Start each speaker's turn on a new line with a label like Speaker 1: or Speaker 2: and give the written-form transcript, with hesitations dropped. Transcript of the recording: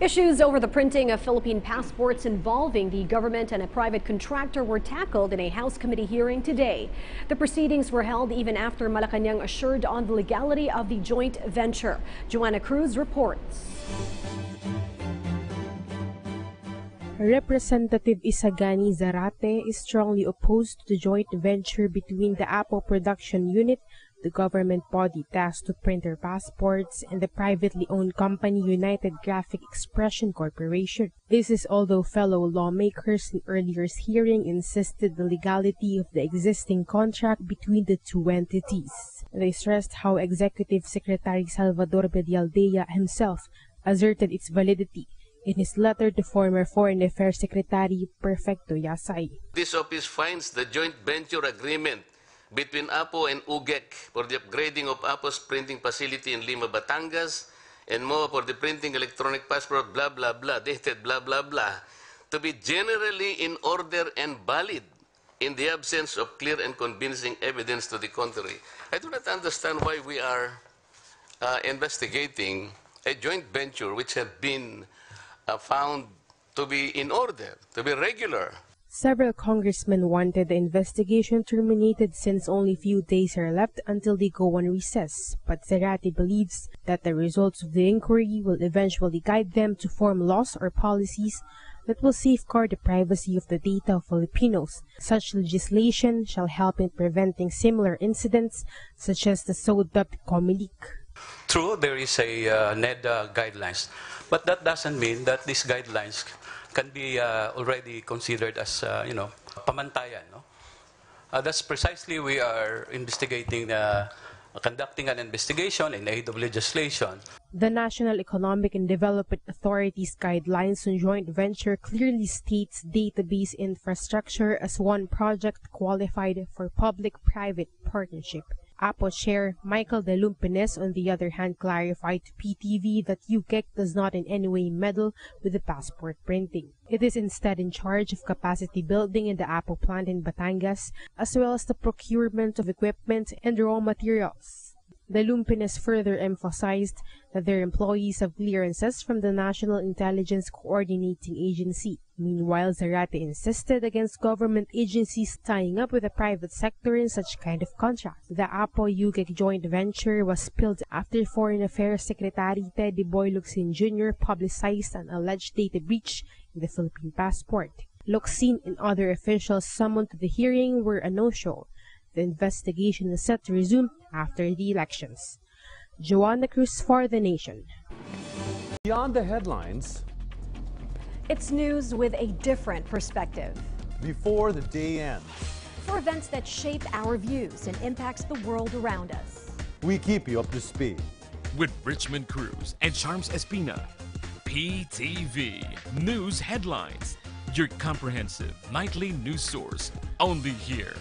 Speaker 1: Issues over the printing of Philippine passports involving the government and a private contractor were tackled in a House committee hearing today. The proceedings were held even after Malacanang assured on the legality of the joint venture. Joanna Cruz reports.
Speaker 2: Representative Isagani Zarate is strongly opposed to the joint venture between the Apo Production Unit, the government body tasked to print their passports, and the privately owned company United Graphic Expression Corporation. This is although fellow lawmakers in earlier hearing insisted the legality of the existing contract between the two entities. They stressed how Executive Secretary Salvador Bedialdea himself asserted its validity in his letter to former Foreign Affairs Secretary Perfecto Yasay.
Speaker 3: This office finds the joint venture agreement between APO and UGEC for the upgrading of APO's printing facility in Lima, Batangas, and MOA for the printing electronic passport, blah, blah, blah, dated, blah, blah, blah, to be generally in order and valid in the absence of clear and convincing evidence to the contrary. I do not understand why we are investigating a joint venture which had been found to be in order, to be regular.
Speaker 2: Several congressmen wanted the investigation terminated since only few days are left until they go on recess, but Zarate believes that the results of the inquiry will eventually guide them to form laws or policies that will safeguard the privacy of the data of Filipinos. Such legislation shall help in preventing similar incidents such as the so-dubbed Comelec.
Speaker 4: True, there is a NEDA guidelines, but that doesn't mean that these guidelines can be already considered as, pamantayan. No? That's precisely we are investigating, conducting an investigation in aid of legislation.
Speaker 2: The National Economic and Development Authority's guidelines on joint venture clearly states database infrastructure as one project qualified for public-private partnership. APO Chair Michael De Lumpines, on the other hand, clarified to PTV that UGEC does not in any way meddle with the passport printing. It is instead in charge of capacity building in the APO plant in Batangas, as well as the procurement of equipment and raw materials. De Lumpines further emphasized that their employees have clearances from the National Intelligence Coordinating Agency. Meanwhile, Zarate insisted against government agencies tying up with the private sector in such kind of contract. The APO-UGEC joint venture was spilled after Foreign Affairs Secretary Teddy Boy Locsin Jr. publicized an alleged data breach in the Philippine passport. Locsin and other officials summoned to the hearing were a no-show. The investigation is set to resume after the elections. Joanna Cruz for The Nation.
Speaker 5: Beyond the headlines,
Speaker 1: It's news with a different perspective.
Speaker 5: before the day ends,
Speaker 1: For events that shape our views and impacts the world around us.
Speaker 5: we keep you up to speed.
Speaker 6: With Richmond Cruz and Charms Espina. PTV News Headlines, your comprehensive nightly news source, only here.